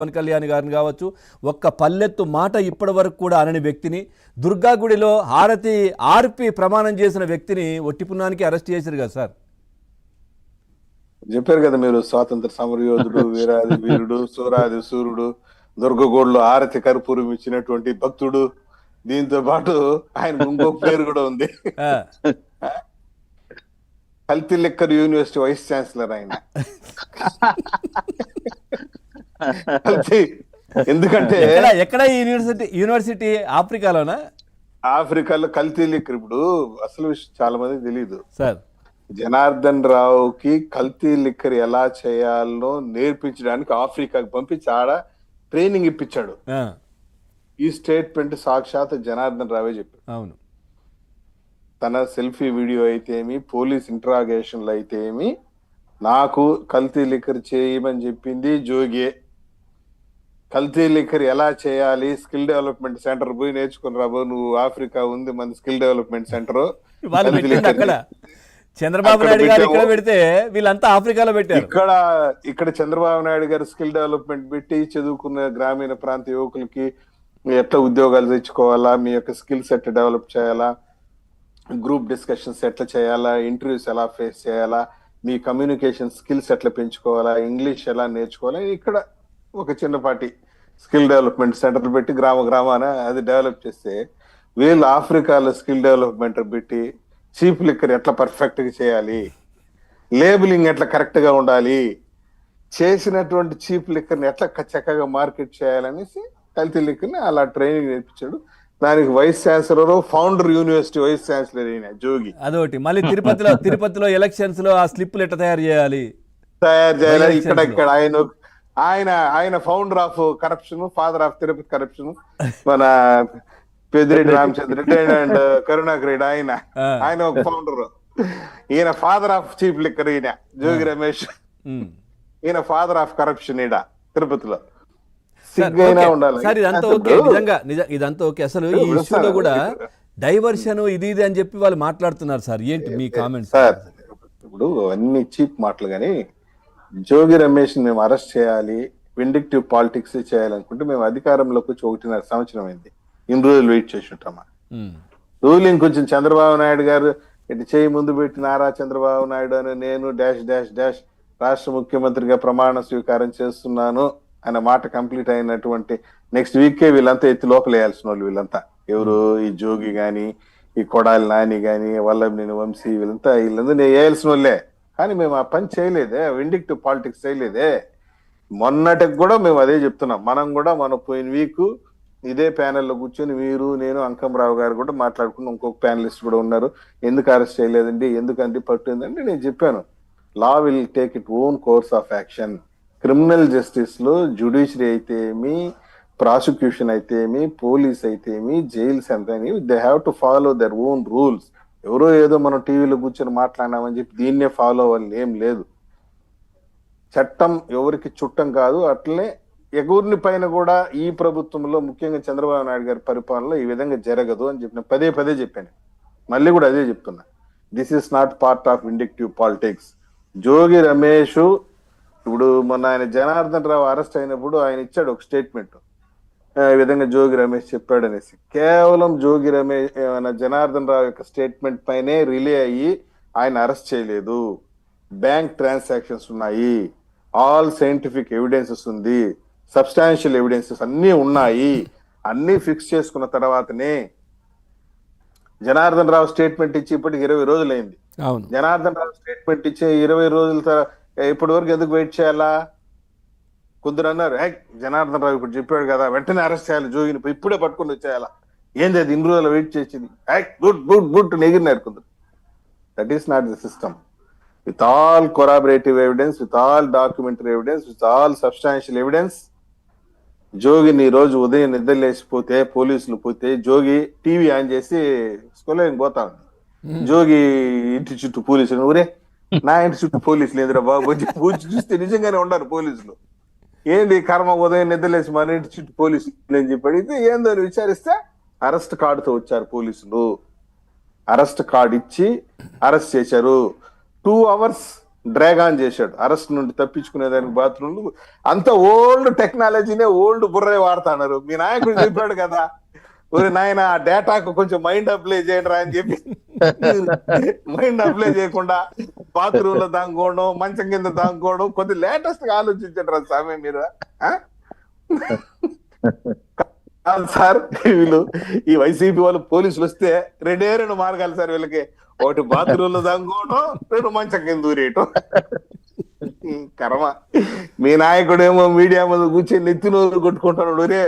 పవన్ కళ్యాణ్ గారిని కావచ్చు, ఒక్క పల్లెత్తు మాట ఇప్పటి వరకు కూడా అనని వ్యక్తిని, దుర్గా గుడిలో హారతి ఆర్పి ప్రమాణం చేసిన వ్యక్తిని ఒట్టిపున్నానికి అరెస్ట్ చేశారు కదా సార్. చెప్పారు కదా మీరు, స్వాతంత్ర సమరయోధుడు, వీరాది వీరుడు, సూరాది సూర్యుడు, దుర్గగోడ్లో ఆరతి కర్పూరం ఇచ్చినటువంటి భక్తుడు. దీంతో పాటు ఆయన ఇంకొక పేరు కూడా ఉంది, కల్తీ లిక్కర్ యూనివర్సిటీ వైస్ ఛాన్సలర్ ఆయన. ఎందుకంటే ఎక్కడ యూనివర్సిటీ ఆఫ్రికాలోనా? ఆఫ్రికాలో కల్తీ లిక్కర్. ఇప్పుడు అసలు విషయం చాలా మందికి తెలియదు సార్. జనార్దన్ రావుకి కల్తీ లిక్కర్ ఎలా చేయాలో నేర్పించడానికి ఆఫ్రికాకి పంపించి ఆడ ట్రైనింగ్ ఇప్పించాడు. ఈ స్టేట్మెంట్ సాక్షాత్ జనార్దన్ రావే చెప్పాడు. అవును. తన సెల్ఫీ వీడియో అయితేమి, పోలీస్ ఇంట్రాగేషన్లు అయితేమి, నాకు కల్తీ లిక్కర్ చేయమని చెప్పింది జోగే. కల్తీ లిక్కర్ ఎలా చేయాలి, స్కిల్ డెవలప్మెంట్ సెంటర్ పోయి నేర్చుకుని రాబో నువ్వు. ఆఫ్రికా ఉంది మన skill development centre. Chandrababu Naidu గారు ఇక్కడ పెడితే వీళ్ళంతా ఆఫ్రికాలో పెట్టారు. ఇక్కడ చంద్రబాబు నాయుడు గారు స్కిల్ డెవలప్మెంట్ పెట్టి చదువుకున్న గ్రామీణ ప్రాంత యువకులకి ఎట్లా ఉద్యోగాలు తెచ్చుకోవాలా, మీ యొక్క స్కిల్ సెట్ డెవలప్ చేయాలా, గ్రూప్ డిస్కషన్స్ ఎట్లా చేయాలా, ఇంటర్వ్యూస్ ఎలా ఫేస్ చేయాలా, మీ కమ్యూనికేషన్ స్కిల్స్ ఎట్లా పెంచుకోవాలా, ఇంగ్లీష్ ఎలా నేర్చుకోవాలా, ఇక్కడ ఒక చిన్నపాటి స్కిల్ డెవలప్మెంట్ సెంటర్ పెట్టి గ్రామాన అది డెవలప్ చేస్తే, వీళ్ళు ఆఫ్రికాలో స్కిల్ డెవలప్మెంట్ పెట్టి చీప్ లిక్కర్ ఎట్లా పర్ఫెక్ట్ గా చేయాలి, లేబులింగ్ ఎట్లా కరెక్ట్ గా ఉండాలి, చేసినటువంటి చీప్ లిక్కర్ని ఎట్లా చక్కగా మార్కెట్ చేయాలనేసి కల్తీ లిక్కర్ని అలా ట్రైనింగ్ నేర్పించాడు. దానికి vice chancellor, founder university vice chancellor అయిన జోగి. అదొకటి. మళ్ళీ తిరుపతిలో ఎలక్షన్స్ లో ఆ స్లిప్లు ఎట్లా తయారు చేయాలి. ఇక్కడ ఆయన founder of corruption, father of Tirupati corruption, మన పెద్దిరెడ్డి రామచంద్ర రెడ్డి అండ్ కరుణాకర్ రెడ్డి. ఆయన ఒక ఫౌండర్. ఈయన ఫాదర్ ఆఫ్ చీఫ్ లిక్కర్, ఈయన జోగి రమేష్. ఈయన ఫాదర్ ఆఫ్ కరప్షన్ ఈడ తిరుపతిలో. సార్ ఇదంతా ఓకే, ఇదంతా ఓకే. అసలు ఈ ఇష్యూలో కూడా డైవర్షన్ ఇది అని చెప్పి వాళ్ళు మాట్లాడుతున్నారు సార్. ఏంటి మీ కామెంట్స్? సార్ ఇప్పుడు అన్ని చీప్ మాటలు, కానీ జోగి రమేష్ మేము అరెస్ట్ చేయాలి, విండిక్టివ్ పాలిటిక్స్ చేయాలనుకుంటే మేము అధికారంలోకి వచ్చి 1.5 సంవత్సరం అయింది. ఇన్ని రోజులు వెయిట్ చేసి ఉంటామా? రూలింగ్ కొంచెం చంద్రబాబు నాయుడు గారు ఇటు చేయి ముందు పెట్టి నారా చంద్రబాబు నాయుడు అని నేను డాష్ డాష్ డాష్ రాష్ట్ర ముఖ్యమంత్రిగా ప్రమాణ స్వీకారం చేస్తున్నాను అన్న మాట కంప్లీట్ అయినటువంటి నెక్స్ట్ వీకే వీళ్ళంతా ఎత్తి లోపల వేయాల్సిన వాళ్ళు. వీళ్ళంతా ఎవరు? ఈ జోగి గాని, ఈ కొడాలి నాని గాని, వల్లభనేని వంశీ, వీళ్ళందరూ వేయాల్సిన వాళ్ళే. కానీ మేము ఆ పని చేయలేదే, విండిక్టివ్ పాలిటిక్స్ చేయలేదే. మొన్నటికి కూడా మేము అదే చెప్తున్నాం. మనం పోయిన వీక్ ఇదే ప్యానెల్లో కూర్చొని మీరు, నేను, అంకంరావు గారు కూడా మాట్లాడుకున్నాం. ఇంకొక ప్యానలిస్ట్ కూడా ఉన్నారు. ఎందుకు అరెస్ట్ చేయలేదండి, ఎందుకంటే పట్టిందంటే నేను చెప్పాను, law will take it own course of action. Criminal justice లో జ్యుడిషియరీ అయితేమి, ప్రాసిక్యూషన్ అయితేమి, పోలీస్ అయితేమి, జైల్స్ అయితేమి, they have to follow their own rules. ఎవరో ఏదో మనం టీవీలో కూర్చొని మాట్లాడినామని చెప్పి దీన్నే ఫాలో అవ్వాలని ఏం లేదు. చట్టం ఎవరికి చుట్టం కాదు. అట్లనే ఎగురిని పైన కూడా ఈ ప్రభుత్వంలో, ముఖ్యంగా చంద్రబాబు నాయుడు గారి పరిపాలనలో ఈ విధంగా జరగదు అని చెప్పిన పదే చెప్పాను. మళ్ళీ కూడా అదే చెప్తున్నా, this is not part of vindictive politics. Jogi Ramesh ఇప్పుడు మొన్న ఆయన జనార్దన్ రావు అరెస్ట్ అయినప్పుడు ఆయన ఇచ్చాడు ఒక స్టేట్మెంట్, ఈ విధంగా జోగి రమేష్ చెప్పాడు అనేసి. కేవలం జోగి రమేష్ జనార్దన్ రావు యొక్క స్టేట్మెంట్ పైనే రిలే అయ్యి ఆయన అరెస్ట్ చేయలేదు. బ్యాంక్ ట్రాన్సాక్షన్స్ ఉన్నాయి, ఆల్ సైంటిఫిక్ ఎవిడెన్సెస్ ఉంది, సబ్స్టాన్షియల్ ఎవిడెన్సెస్ అన్ని ఉన్నాయి. అన్ని ఫిక్స్ చేసుకున్న తర్వాతనే జనార్దన్ రావు స్టేట్మెంట్ ఇచ్చి ఇప్పటికి 20 రోజులు అయింది. జనార్దన్ రావు స్టేట్మెంట్ ఇచ్చి 20 రోజుల ఇప్పటి వరకు ఎందుకు వెయిట్ చేయాలా? కొందరు అన్నారు, జనార్దన్ రావు ఇప్పుడు చెప్పాడు కదా వెంటనే అరెస్ట్ చేయాలి జోగిని, ఇప్పుడే పట్టుకుని వచ్చేయాలా, ఏంది అది ఇన్ని రోజులు వెయిట్ చేసింది, గుడ్ ఎగిరినారు కొందరు. That is not the system. With all corroborative evidence, with all documentary evidence, with all substantial evidence, జోగిని ఈ రోజు ఉదయం నిద్రలేసిపోతే, పోలీసులు పోతే, జోగి టీవీ ఆన్ చేసి స్కూల్లోకి పోతా ఉంది. జోగి ఇంటి చుట్టూ పోలీసులు, ఊరే నా ఇంటి చుట్టూ పోలీసులు ఏందిరా బాబు చూస్తే నిజంగానే ఉన్నారు పోలీసులు. ఏంది కర్మ, ఉదయం నిద్రలేసి మన ఇంటి చుట్టూ పోలీసులు అని చెప్పి అడిగితే ఏందో విచారిస్తే అరెస్ట్ కార్డుతో వచ్చారు పోలీసులు. అరెస్ట్ కార్డు ఇచ్చి అరెస్ట్ చేశారు. 2 hours డ్రాగ్ ఆన్ చేశాడు అరెస్ట్ నుండి తప్పించుకునేదానికి బాత్రూమ్లు. అంత ఓల్డ్ టెక్నాలజీనే ఓల్డ్ బుర్రే వాడుతున్నారు. మీ నాయకుడు చెప్పాడు కదా, ఒరే నాయన ఆ డేటాకు కొంచెం మైండ్ అప్లై చేయండి రా అని చెప్పి మైండ్ అప్లై చేయకుండా బాత్రూమ్ లో దాంకోవడం, మంచం కింద దాంకోవడం, కొద్ది లేటెస్ట్ గా ఆలోచించండి రా స్వామి మీరు. సార్ వీళ్ళు ఈ వైసీపీ వాళ్ళు పోలీసులు వస్తే రెండు మార్గాలు సార్ వీళ్ళకి. ఒకటి బాత్రూమ్ లో దాంకోవడం, రెండు మంచం కింద దూరేయటం. కర్మ. మీ నాయకుడేమో మీడియా ముందు కూర్చొని నెత్తి నోరు కొట్టుకుంటున్నాడు, ఒరే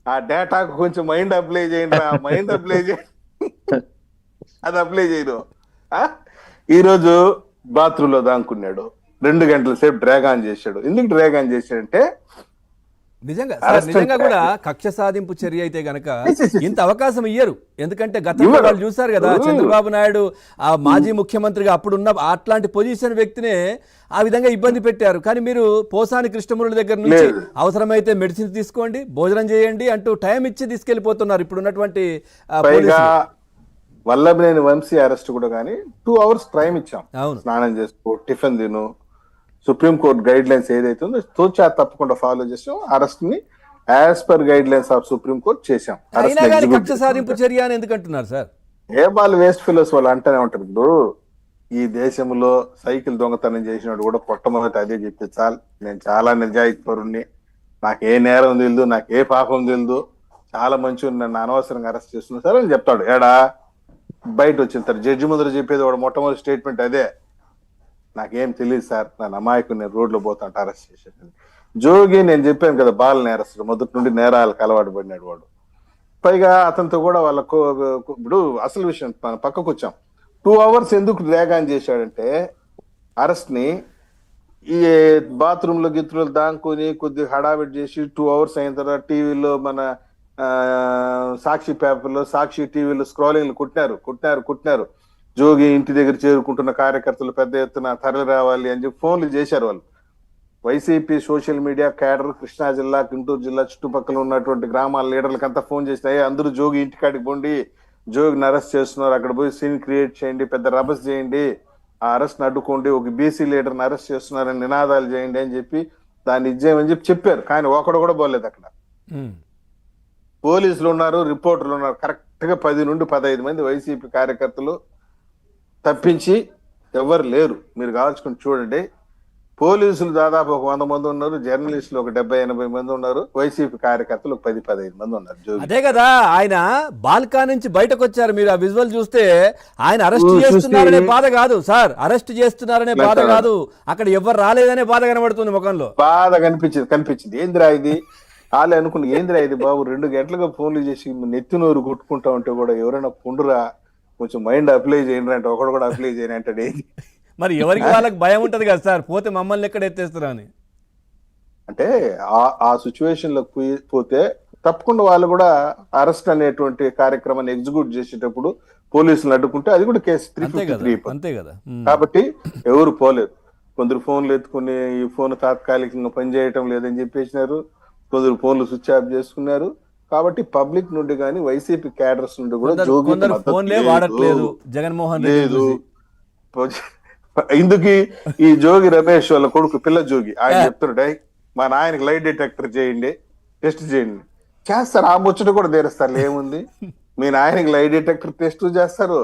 ఆ డేటాకు కొంచెం మైండ్ అప్లై చేయండి రా, మైండ్ అప్లై చేయండి. అది అప్లై చేయదు. ఈ రోజు బాత్రూమ్ లో దాంకున్నాడు, 2 గంటల సేపు డ్రాగ్ ఆన్ చేశాడు. ఎందుకు డ్రాగ్ ఆన్ చేశాడంటే నిజంగా కూడా కక్ష సాధింపు చర్య అయితే గనక ఇంత అవకాశం ఇయ్యరు. ఎందుకంటే గతంలో వాళ్ళు చూసారు కదా, చంద్రబాబు నాయుడు ఆ మాజీ ముఖ్యమంత్రిగా అప్పుడున్న అట్లాంటి పొజిషన్ వ్యక్తినే ఆ విధంగా ఇబ్బంది పెట్టారు. కానీ మీరు పోసాని కృష్ణమురళి దగ్గర నుంచి అవసరమైతే మెడిసిన్ తీసుకోండి, భోజనం చేయండి అంటూ టైం ఇచ్చి తీసుకెళ్లిపోతున్నారు ఇప్పుడున్నటువంటి వల్లభనేని వంశీ అరెస్ట్ కూడా కానీ 2 hours టైం ఇచ్చాం. స్నానం చేసుకో, టిఫిన్ తిను, సుప్రీంకోర్టు గైడ్ లైన్స్ ఏదైతే ఉందో తోచా తప్పకుండా ఫాలో చేసాం. అరెస్ట్ ని as per guide lines of supreme court చేశాం. కక్ష సాధింపు చర్య అని ఎందుకంటున్నారు సార్? ఏ వాళ్ళు వేస్ట్ ఫిలోస్ వాళ్ళు అంటూనే ఉంటారు. ఇప్పుడు ఈ దేశంలో సైకిల్ దొంగతనం చేసినట్టు కూడా మొట్టమొదటి అదే చెప్పి, నేను చాలా నిజాయితీ పరుణ్ణి, నాకు ఏ నేరం తెలియదు, నాకు ఏ పాపం తెలియదు, చాలా మంచి నన్ను అనవసరంగా అరెస్ట్ చేస్తున్నారు సార్ అని చెప్తాడు. ఏడా బయట వచ్చిన తర్వాత జడ్జి ముందర చెప్పేది వాడు మొట్టమొదటి స్టేట్మెంట్ అదే, నాకేం తెలియదు సార్, నా అమాయకుని నేను రోడ్లో పోతాంటే అరెస్ట్ చేశాను. జోగి నేను చెప్పాను కదా, బాల నేరస్తుడు, మొదటి నుండి నేరాలకు అలవాటు పడినాడు వాడు. పైగా అతనితో కూడా వాళ్ళకు ఇప్పుడు అసలు విషయం మన పక్కకు వచ్చాం. 2 hours ఎందుకు డ్రాగ్ ఆన్ చేశాడంటే, అరెస్ట్ ని ఈ బాత్రూమ్ లో గిత్రులు దాంకుని కొద్దిగా హడావిడి చేసి 2 hours అయిన తర్వాత టీవీలో మన సాక్షి పేపర్లో, సాక్షి టీవీలో స్క్రోలింగ్లు కుట్టినారు. జోగి ఇంటి దగ్గర చేరుకుంటున్న కార్యకర్తలు పెద్ద ఎత్తున తరలి రావాలి అని చెప్పి ఫోన్లు చేశారు వాళ్ళు. YCP social media cadre Krishna జిల్లా, గుంటూరు జిల్లా చుట్టుపక్కల ఉన్నటువంటి గ్రామాల లీడర్లకంతా ఫోన్ చేసినాయి, అందరూ జోగి ఇంటికాడికి పోండి, జోగిని అరెస్ట్ చేస్తున్నారు, అక్కడ పోయి సీన్ క్రియేట్ చేయండి, పెద్ద రభస్ చేయండి, ఆ అరెస్ట్ అడ్డుకోండి, ఒక బీసీ లీడర్ని అరెస్ట్ చేస్తున్నారని నినాదాలు చేయండి అని చెప్పి దాన్ని ఇచ్చేయమని చెప్పారు. కానీ ఒకడు కూడా పోలేదు అక్కడ. పోలీసులు ఉన్నారు, రిపోర్టర్లు ఉన్నారు. కరెక్ట్ గా 10 నుండి 15 మంది వైసీపీ కార్యకర్తలు తప్పించి ఎవరు లేరు. మీరు కావాల్సుకుని చూడండి. పోలీసులు దాదాపు ఒక 100 మంది ఉన్నారు, జర్నలిస్టులు ఒక 70-80 మంది ఉన్నారు, వైసీపీ కార్యకర్తలు ఒక 10-15 మంది ఉన్నారు. అదే కదా, ఆయన బాల్కా నుంచి బయటకు వచ్చారు. మీరు ఆ విజువల్ చూస్తే ఆయన అరెస్ట్ చేస్తున్నారనే బాధ కాదు సార్, అరెస్ట్ చేస్తున్నారనే బాధ కాదు, అక్కడ ఎవరు రాలేదనే బాధ కనబడుతుంది ముఖంలో. బాధ కనిపించింది. ఏందిరా ఇది వాళ్ళు అనుకున్న, ఏందిరా ఇది బాబు 2 గంటలుగా ఫోన్లు చేసి నెత్తి నోరు కొట్టుకుంటా ఉంటే కూడా ఎవరైనా పుండురా కొంచెం మైండ్ అప్లై చేయండి అంటే ఒకడు కూడా అప్లై చేయని అంటాడు. మరి ఎవరికి వాళ్ళకి భయం ఉంటది కదా సార్, పోతే మమ్మల్ని ఎక్కడ ఎత్తేస్తారా అని. అంటే ఆ సిచ్యువేషన్ లో పోతే తప్పకుండా వాళ్ళు కూడా అరెస్ట్ అనేటువంటి కార్యక్రమాన్ని ఎగ్జిక్యూట్ చేసేటప్పుడు పోలీసులు అడ్డుకుంటే అది కూడా కేసు 353. అంతే కదా. కాబట్టి ఎవరు పోలేదు. కొందరు ఫోన్లు ఎత్తుకుని ఈ ఫోన్ తాత్కాలికంగా పనిచేయటం లేదని చెప్పేసినారు, కొందరు ఫోన్లు స్విచ్ ఆఫ్ చేసుకున్నారు. కాబట్టి పబ్లిక్ నుండి కానీ వైసీపీ క్యాడర్స్ నుండి కూడా జోగి వాడట్లేదు, జగన్మోహన్ లేదు. ఇందుకు ఈ జోగి రమేష్ వాళ్ళ కొడుకు పిల్ల జోగి ఆయన చెప్తున్నాడు, మా నాయనకి లైట్ డిటెక్టర్ చేయండి, టెస్ట్ చేయండి. చేస్తారు, ఆ ముచ్చట కూడా తీరుస్తారు. ఏముంది, మీ నాయనకి లైట్ డిటెక్టర్ టెస్ట్ చేస్తారు,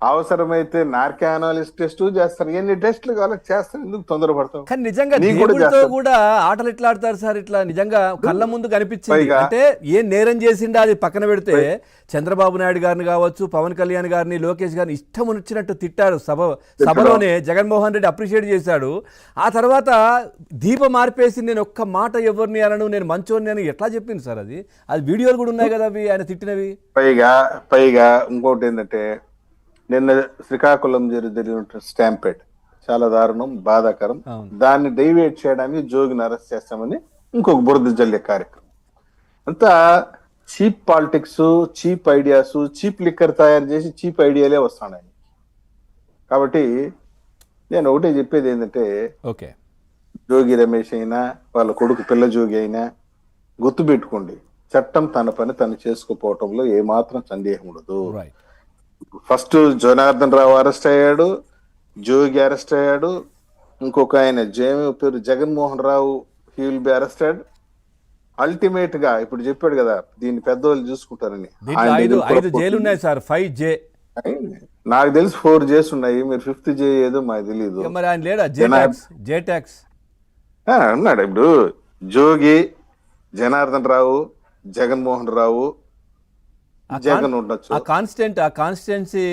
అవసరమైతే నార్కానాలిస్ టెస్ట్ చేస్తారు, ఎన్ని టెస్టులు కావాలో చేస్తారు. ఎందుకు తొందరపడతావు? కానీ నిజంగా దేవుడితో కూడా ఆటలు ఎట్లా ఆడతారు సార్? ఇట్లా నిజంగా కళ్ళ ముందు కనిపించింది. అంటే ఏం నేరం చేసిండా అది పక్కన పెడితే చంద్రబాబు నాయుడు గారిని కావచ్చు, పవన్ కళ్యాణ్ గారిని, లోకేష్ గారిని ఇష్టం వచ్చినట్టు తిట్టారు. సభలోనే జగన్మోహన్ రెడ్డి అప్రిషియేట్ చేశాడు. ఆ తర్వాత దీపం మార్పేసి నేను ఒక్క మాట ఎవరిని అనను, నేను మంచోని అని ఎట్లా చెప్పింది సార్? అది వీడియోలు కూడా ఉన్నాయి కదా అవి ఆయన తిట్టినవి. పైగా ఇంకోటి ఏంటంటే, నిన్న శ్రీకాకుళం జరిగిన స్టాంపేడ్ చాలా దారుణం, బాధాకరం. దాన్ని డైవేట్ చేయడానికి జోగిని అరెస్ట్ చేస్తామని ఇంకొక బురద జల్లే కార్యక్రమం. అంతా cheap politics, cheap ideas, cheap liquor తయారు చేసి చీప్ ఐడియాలే వస్తున్నాయి. కాబట్టి నేను ఒకటే చెప్పేది ఏంటంటే, జోగి రమేష్ అయినా వాళ్ళ కొడుకు పిల్ల జోగి అయినా గుర్తుపెట్టుకోండి, చట్టం తన పని తను చేసుకోపోవటంలో ఏమాత్రం సందేహం ఉండదు. ఫస్ట్ జనార్దన్ రావు అరెస్ట్ అయ్యాడు, జోగి అరెస్ట్ అయ్యాడు, ఇంకొక ఆయన పేరు Jaganmohan Rao, he will be arrested. Ultimate గా ఇప్పుడు చెప్పాడు కదా, దీన్ని పెద్దవాళ్ళు చూసుకుంటారని. దీంట్లో ఆయన దగ్గర కూడా 5 జైలు ఉన్నాయి సార్, 5 జే. నాకు తెలిసి 4 జేస్ ఉన్నాయి, మీరు 5th జే ఏదో మాకు తెలియదు. ఇక మరి ఆయన లేడా జే ట్యాక్స్ అన్నాడు. ఇప్పుడు జోగి, జనార్దన్ రావు, జగన్మోహన్ రావు, జగన్ ఉండొచ్చు. ఆ కాన్స్టిట్యున్సీ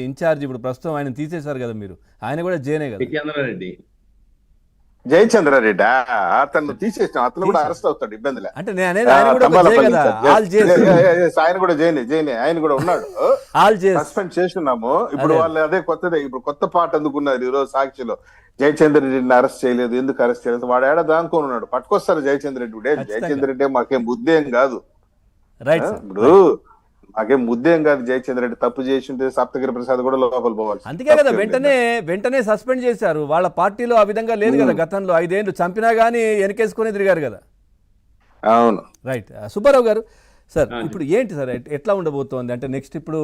ఇన్ఛార్జ్ ఇప్పుడు ప్రస్తుతం ఆయన తీసేశారు కదా మీరు, ఆయన కూడా జేనే కదా. సికింద్రారెడ్డి, జయచంద్రారెడ్డి అతను తీసేసిన, అతను కూడా అరెస్ట్ అవుతాడు, ఇబ్బంది లేదు. అంటే నేను అనేది ఆయన కూడా ఒక జే కదా, ఆల్ జేస్. ఆయన కూడా జైనే ఆయన కూడా ఉన్నాడు. ఆల్ జేస్ సస్పెండ్ చేస్తున్నాము. ఇప్పుడు వాళ్ళు అదే కొత్తదే, ఇప్పుడు కొత్త పాట అందుకున్నారు ఈ రోజు సాక్షిలో. జయచంద్ర రెడ్డిని అరెస్ట్ చేయలేదు, ఎందుకు అరెస్ట్ చేయలేదు, వాడు ఏడా దానుకొని ఉన్నాడు. పట్టుకొస్తారు జయచంద్ర రెడ్డి. జయచంద్ర రెడ్డి మాకేం బుద్ధేం కాదు. రైట్ ఇప్పుడు మాకేం ముద్దేం కాదు. జయచంద్ర రెడ్డి తప్పు చేసి ఉంటే సప్తగిరి ప్రసాద్ కూడా లోపల పోవాలి. అందుకే కదా వెంటనే సస్పెండ్ చేశారు. వాళ్ళ పార్టీలో ఆ విధంగా లేదు కదా గతంలో. 5 ఏళ్ళు చంపినా గానీ వెనకేసుకొని తిరిగారు కదా. అవును. రైట్. సుబ్బారావు గారు సార్, ఇప్పుడు ఏంటి సార్, ఎట్లా ఉండబోతోంది అంటే నెక్స్ట్ ఇప్పుడు